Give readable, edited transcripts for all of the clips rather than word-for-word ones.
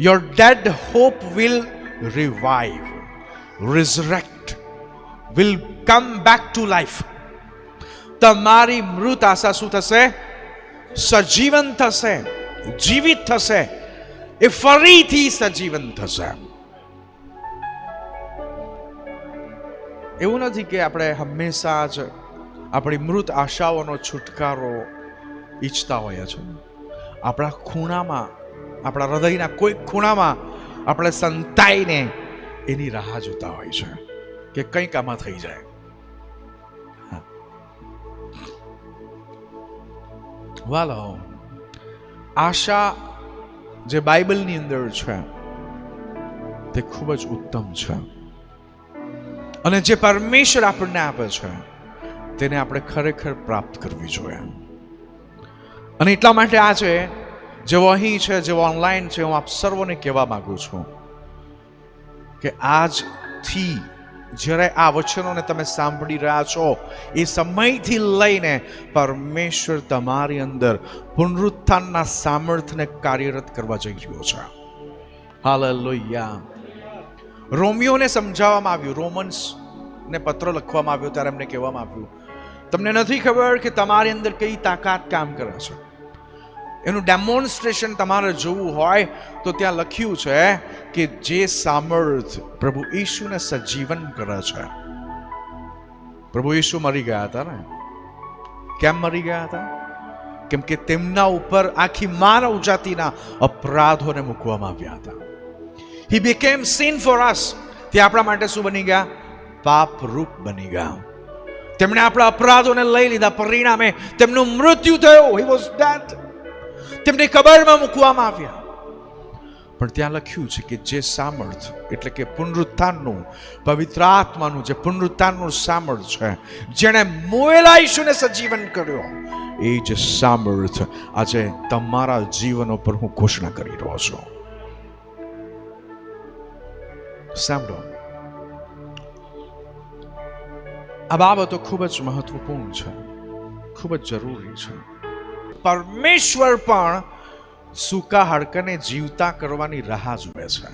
Your dead hope will revive, resurrect, will come back to life. તમારી મૃત આશા શું થશે? સજીવન થશે, જીવિત થશે, એ ફરીથી સજીવન થશે. એવું નથી કે આપણે હંમેશા જ આપણી મૃત આશાઓનો છુટકારો ઈચ્છતા હોઈએ છીએ. આપણા ખૂણામાં, આપણા હૃદયના કોઈ ખૂણામાં આપણે સંતાઈને એની રાહ જોતા હોય છે કે કંઈક આમાં થઈ જાય. વાલો, આશા જે બાઇબલની અંદર છે તે ખૂબ જ ઉત્તમ છે, અને જે પરમેશ્વર આપણને આપે છે તેને આપણે ખરેખર પ્રાપ્ત કરવી જોઈએ. અને એટલા માટે આજે જેવો અહીં છે, જેવો ઓનલાઈન છે, હું આપ સર્વોને કહેવા માંગુ છું કે આજથી જ્યારે આ વચનોને તમે સાંભળી રહ્યા છો એ સમયથી લઈને પરમેશ્વર તમારી અંદર પુનરુત્થાનના સામર્થ્યને કાર્યરત કરવા જઈ રહ્યો છે. હાલેલુયા. રોમિયોને સમજાવવામાં આવ્યું, રોમન્સ ને પત્ર લખવામાં આવ્યો ત્યારે એમને કહેવામાં આવ્યું, તમને નથી ખબર કે તમારી અંદર કઈ તાકાત કામ કરે છે? એનું ડેમોન્સ્ટ્રેશન તમારે જોવું હોય તો ત્યાં લખ્યું છે કે જે સામર્થ્ય પ્રભુ ઈશુને સજીવન કરે છે. પ્રભુ ઈશુ મરી ગયા હતા ને. કેમ મરી ગયા હતા? કેમ કે તેમના ઉપર આખી માનવ જાતિના અપરાધોને મૂકવામાં આવ્યા હતા. He became sin for us. તે આપણા માટે શું બની ગયા? પાપરૂપ બની ગયા. તેમણે આપણા અપરાધોને લઈ લીધા, પરિણામે તેમનું મૃત્યુ થયું. He was dead. તેમને કબરમાં મૂકવામાં આવ્યા. પણ ત્યાં લખ્યું છે કે જે સામર્થ્ય, એટલે કે પુનરુત્થાનનું, પવિત્ર આત્માનું જે પુનરુત્થાનનું સામર્થ્ય છે, જેણે મોયેલા ઈશુને સજીવન કર્યો, એ જ સામર્થ્ય આજે તમારા જીવનો પર હું ઘોષણા કરી રહ્યો છું. સાંભળો, આ બાબતો ખૂબ જ મહત્વપૂર્ણ છે, ખૂબ જ જરૂરી છે. પરમેશ્વર પણ સૂકા હાડકાને જીવતા કરવાની રાહ જુએ છે.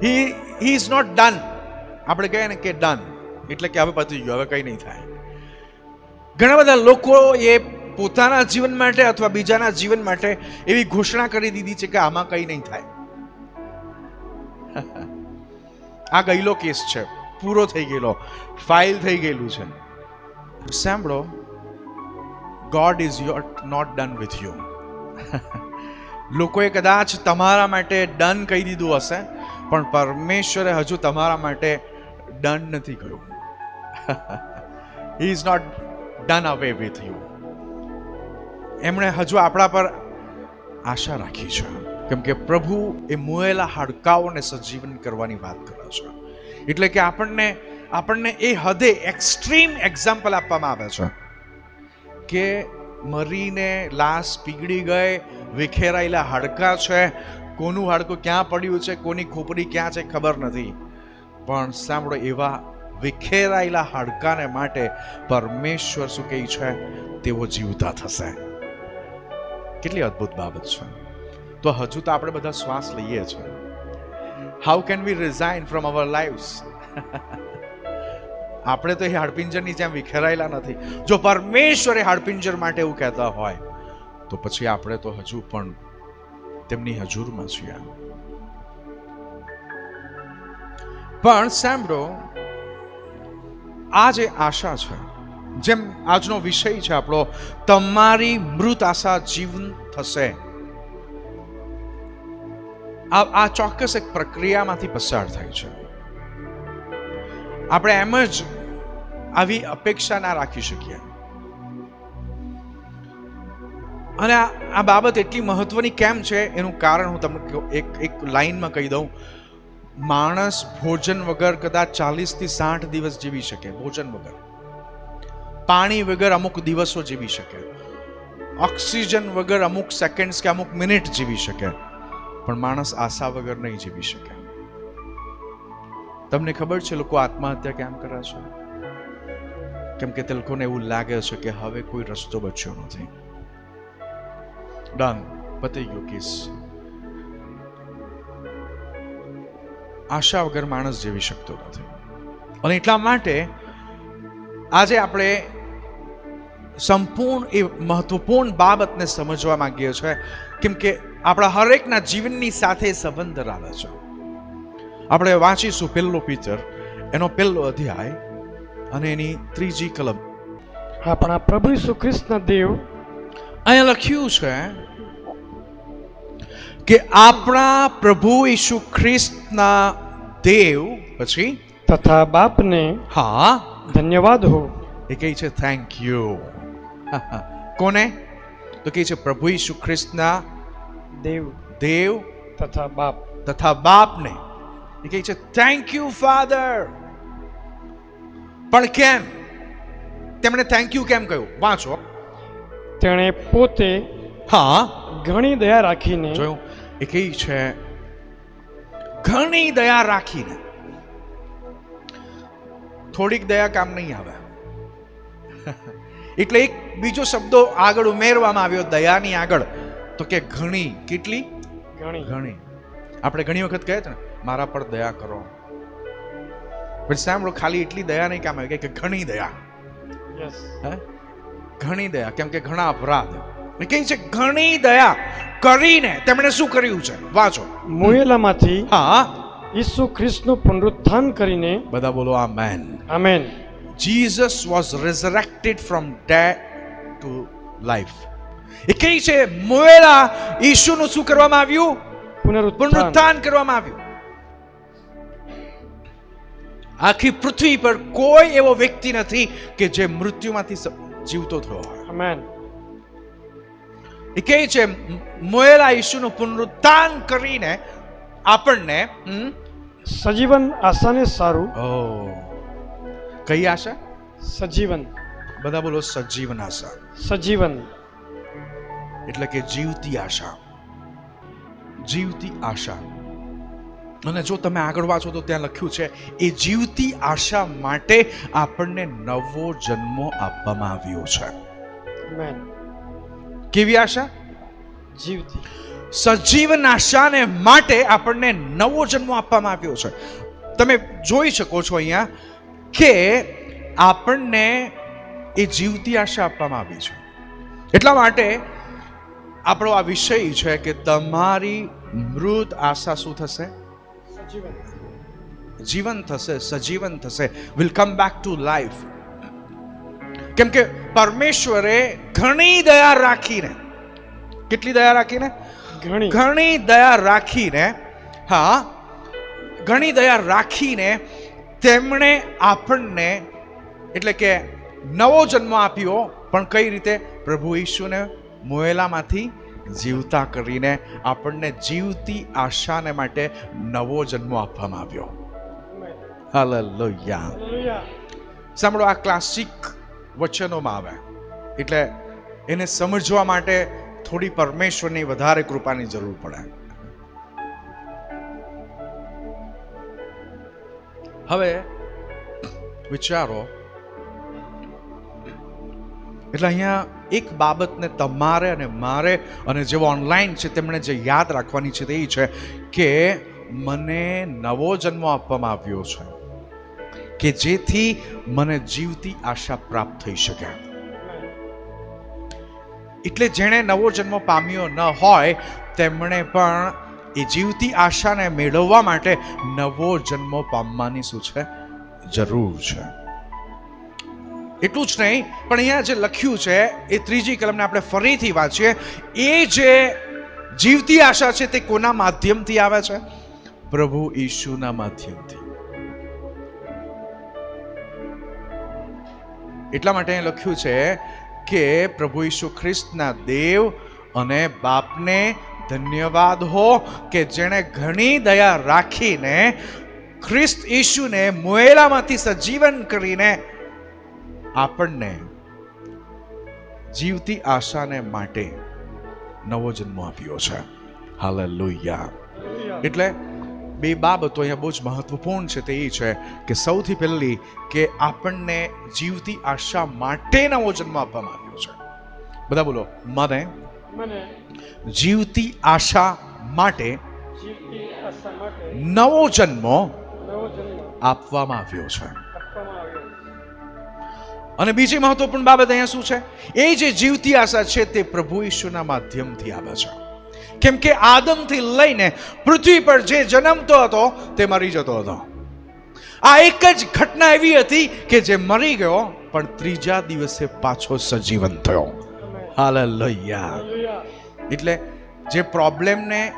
He is not done. આપણે કહીએ ને કે ડન એટલે કે હવે પતી ગયું, હવે કંઈ નહીં થાય. ઘણા બધા લોકો એ પોતાના જીવન માટે અથવા બીજાના જીવન માટે એવી ઘોષણા કરી દીધી છે કે આમાં કંઈ નહીં થાય. આ ગયેલો કેસ છે, પૂરો થઈ ગયેલો, ફાઇલ થઈ ગયેલું છે. સાંભળો, God is not done with you. લોકોએ કદાચ તમારા માટે ડન કહી દીધું હશે, પણ પરમેશ્વરે હજુ તમારા માટે ડન નથી કહ્યું. He is not done away with you. એમણે હજુ આપણા પર આશા રાખી છે, કેમ કે પ્રભુ એ મોયેલા હાડકાઓને સજીવન કરવાની વાત કરે છે. એટલે કે આપણને એ હદે એક્સ્ટ્રીમ એક્ઝામ્પલ આપવામાં આવે છે કે મરીને લાશ પીગળી ગઈ, વિખેરાયેલા હાડકા છે, કોનું હાડકું ક્યાં પડ્યું છે, કોની ખોપરી ક્યાં છે ખબર નથી, પણ સાંભળો, એવા વિખેરાયેલા હાડકાને માટે પરમેશ્વર શું કહે છે? તેઓ જીવતા થશે. કેટલી અદ્ભુત બાબત છે. તો હજુ તો આપણે બધા શ્વાસ લઈએ છીએ. How can we resign from hour lives? આપણે તો એ હાડપિંજરની જેમ વિખેરાયેલા નથી. જો પરમેશ્વરે હાડપિંજર માટે એવું કહેતા હોય તો પછી આપણે તો હજુ પણ તેમની હજુરમાં છીએ. પણ સાંભળો, આ જે આશા છે, જેમ આજનો વિષય છે આપણો, તમારી મૃત આશા જીવંત થશે, આ ચોક્કસ એક પ્રક્રિયામાંથી પસાર થાય છે. આપણે એમ જ આવી અપેક્ષા ના રાખી શકીએ. અને આ બાબત એટલી મહત્વની કેમ છે એનું કારણ હું તમને એક લાઈનમાં કહી દઉં. માણસ ભોજન વગર કદાચ 40 થી 60 દિવસ જીવી શકે, ભોજન વગર. પાણી વગર અમુક દિવસો જીવી શકે, ઓક્સિજન વગર અમુક સેકન્ડ્સ કે અમુક મિનિટ જીવી શકે, પણ માણસ આશા વગર નહીં જીવી શકે. તમને ખબર છે લોકો આત્મહત્યા કેમ કરે છે? કેમ કે તે લોકોને એવું લાગે છે કે હવે કોઈ રસ્તો બચ્યો નથી. ડન, પતી ગયું કેસ. આશા વગર માણસ જીવી શકતો નથી. અને એટલા માટે આજે આપણે સંપૂર્ણ એ મહત્વપૂર્ણ બાબતને સમજવા માંગીએ છીએ, કેમ કે આપણા હરેકના જીવનની સાથે સંબંધ ધરાવે છે. આપણે વાંચીશું 1 પીટર એનો 1 અધ્યાય અને એની 3જી કલમ. આપણા પ્રભુ ઈસુ ખ્રિસ્તના દેવ, અહીંયા લખ્યું છે કે આપણા પ્રભુ ઈસુ ખ્રિસ્તના દેવ, પછી તથા બાપને હા ધન્યવાદ હો. એ કહે છે થેન્ક યુ. કોને? તો કહે છે પ્રભુ ઈસુ ખ્રિસ્તના દેવ દેવ તથા બાપ. તથા બાપને. એ કહે છે થેન્ક યુ ફાધર. પણ કેમ તેમણે થેન્ક યુ કેમ કહ્યું? વાંચો. તેણે પોતે હા ઘણી દયા રાખીને, જોયું? એ કહે છે ઘણી દયા રાખીને. થોડીક દયા કામ નહીં આવે. એટલે એક બીજો શબ્દો આગળ ઉમેરવામાં આવ્યો દયાની આગળ, તો કે ઘણી. કેટલી? ઘણી. ઘણી. આપણે ઘણી વખત કહે છે ને મારા પર દયા કરો, પણ સાંભળો, ખાલી એટલી દયા નહીં કામ આવે, કે ઘણી દયા. યસ, હે? ઘણી દયા, કેમ કે ઘણા અપરાધ. એ કહે છે ઘણી દયા કરીને તેમણે શું કર્યું છે? વાંચો. મુએલામાંથી હા, ઈસુ ખ્રિસ્તનું પુનરુત્થાન કરીને. બધા બોલો amen. Amen. Jesus was resurrected from death to life. એ કહે છે મોયેલા ઈસુનું શું કરવામાં આવ્યું? પુનરુત્થાન કરવામાં આવ્યું. આખી પૃથ્વી પર કોઈ એવો વ્યક્તિ નથી કે જે મૃત્યુમાંથી જીવતો થયો હોય. આમેન. એ કહે છે મોયેલા ઈસુનું પુનરુત્થાન કરીને આપણને સજીવન આશાને સારું. કઈ આશા? સજીવન. બધા બોલો સજીવન આશા. સજીવન એટલે કે જીવતી આશા. જીવતી આશા. અને જો તમે આગળ વાંચો તો ત્યાં લખ્યું છે એ જીવતી આશા માટે આપણને નવો જન્મ આપવામાં આવ્યો છે. આમેન. કેવી આશા? જીવતી સજીવન આશાને માટે આપણને નવો જન્મ આપવામાં આવ્યો છે. તમે જોઈ શકો છો અહીંયા કે આપણને એ જીવતી આશા આપવામાં આવી છે. એટલા માટે આપણો આ વિષય છે કે તમારી મૃત આશા શું થશે? જીવન થશે, સજીવન થશે, will come back to life. કેમ કે પરમેશ્વરે ઘણી દયા રાખીને, કેટલી દયા રાખીને? ઘણી દયા રાખીને, હા, ઘણી દયા રાખીને તેમણે આપણને એટલે કે નવો જન્મ આપ્યો. પણ કઈ રીતે? પ્રભુ ઈસુને મોયેલામાંથી જીવતા કરીને આપણને જીવતી આશાને માટે નવો જન્મ આપવામાં આવ્યો. હાલેલુયા. સાંભળો, આ ક્લાસિક વચનોમાં આવે એટલે એને સમજવા માટે થોડી પરમેશ્વરની વધારે કૃપાની જરૂર પડે. હવે વિચારો, એટલે અહીંયા એક બાબતને તમારે અને મારે અને જેઓ ઓનલાઈન છે તેમણે જે યાદ રાખવાની છે તે એ છે કે મને નવો જન્મ આપવામાં આવ્યો છે કે જેથી મને જીવતી આશા પ્રાપ્ત થઈ શકે. એટલે જેણે નવો જન્મ પામ્યો ન હોય તેમણે પણ એ જીવતી આશાને મેળવવા માટે નવો જન્મ પામવાની શું છે? જરૂર છે. એટલું જ નહીં, પણ અહીંયા જે લખ્યું છે એ 3જી કલમને આપણે ફરીથી વાંચીએ. એ જે જીવતી આશા છે તે કોના માધ્યમથી આવે છે? પ્રભુ ઈસુના માધ્યમથી. એટલા માટે અહીં લખ્યું છે કે પ્રભુ ઈસુ ખ્રિસ્તના દેવ અને બાપને ધન્યવાદ હો કે જેણે ઘણી દયા રાખીને ખ્રિસ્ત ઈસુને મોયેલામાંથી સજીવન કરીને આપણને જીવતી આશાને માટે નવો જન્મ આપ્યો છે. હાલેલુયા. એટલે બે બાબતો અહીંયા બહુ જ મહત્વપૂર્ણ છે. તે એ છે કે સૌથી પહેલી કે આપણને જીવતી આશા માટે નવો જન્મ આપવામાં આવ્યો છે. બધા બોલો મને મને જીવતી આશા માટે જીવતી આશા માટે નવો જન્મ નવો જન્મ આપવામાં આવ્યો છે. આપવામાં આવ્યો. અને બીજી મહત્વપૂર્ણ બાબત અહીંયા શું છે? એ જે જીવતી આશા છે તે પ્રભુ ઈશ્વરના માધ્યમથી આવે છે. કેમ કે આદમથી લઈને પૃથ્વી પર જે જન્મતો હતો તે મરી જતો હતો. આ એક જ ઘટના એવી હતી કે જે મરી ગયો પણ ત્રીજા દિવસે પાછો સજીવન થયો. હાલેલુયા. હાલેલુયા. એટલે જે પ્રોબ્લેમને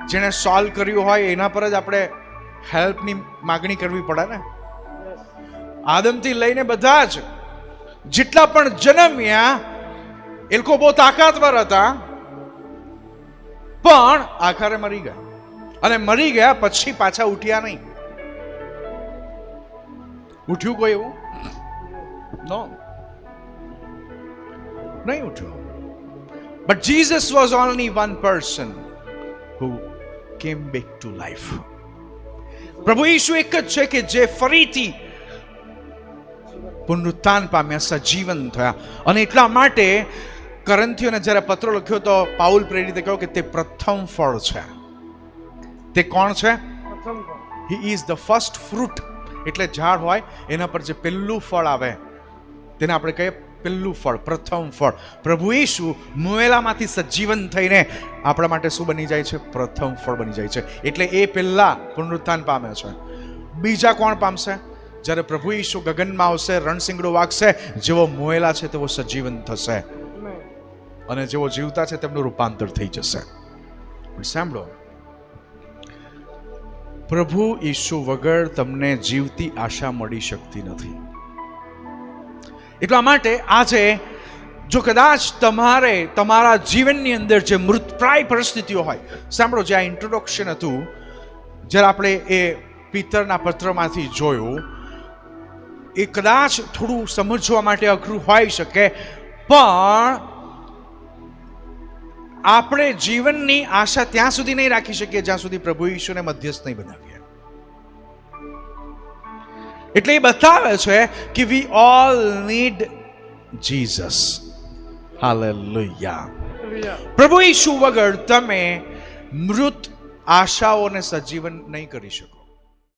જેણે સોલ્વ કર્યું હોય એના પર જ આપણે હેલ્પની માગણી કરવી પડે ને. Yes. આદમથી લઈને બધા જ જેટલા પણ જન્મ્યા એ લોકો બહુ તાકાતવર હતા પણ આખરે મરી ગયા. અને મરી ગયા પછી પાછા ઉઠ્યા નહીં. ઉઠ્યું કોઈ એવું? નો, નહીં ઉઠ્યું. But Jesus was only one person who came back to life. પ્રભુ ઈસુ એક જ છે કે જે ફરીથી પુનરુત્થાન પામ્યા, સજીવન થયા. અને એટલા માટે કરંથીઓને જ્યારે પત્ર લખ્યો તો પાઉલ પ્રેરિતે કહ્યું કે તે પ્રથમ ફળ છે. તે કોણ છે? પ્રથમ ફળ. He is the first fruit. એટલે ઝાડ હોય એના પર જે પહેલું ફળ આવે તેને આપણે કહીએ પહેલું ફળ, પ્રથમ ફળ. પ્રભુ ઈસુ મુએલામાંથી સજીવન થઈને આપણા માટે શું બની જાય છે? પ્રથમ ફળ બની જાય છે. એટલે એ પહેલા પુનરુત્થાન પામે છે. બીજા કોણ પામશે? જ્યારે પ્રભુ ઈસુ ગગનમાં આવશે, રણશીંગડો વાગશે, જેવો મોયેલા છે તેવો સજીવન થશે Amen. અને જેવો જીવતા છે તેમનું રૂપાંતર થઈ જશે. સાંભળો, પ્રભુ ઈસુ વગર તમને જીવતી આશા મળી શકતી નથી. એટલા માટે આજે જો કદાચ તમારે તમારા જીવનની અંદર જે મૃતપ્રાય પરિસ્થિતિઓ હોય, સાંભળો, જે આ ઇન્ટ્રોડક્શન હતું જ્યારે આપણે એ પિતરના પત્રમાંથી જોયું, એ કદાચ થોડું સમજવા માટે અઘરું હોઈ શકે, પણ આપણે જીવનની આશા ત્યાં સુધી નહીં રાખી શકીએ જ્યાં સુધી પ્રભુ ઈશ્વરને મધ્યસ્થ નહીં બનાવીએ. એટલે એ બતાવે છે કે we all need Jesus. Hallelujah. Hallelujah. પ્રભુ ઈસુ વગર તમે મૃત આશાઓને સજીવન નહીં કરી શકો.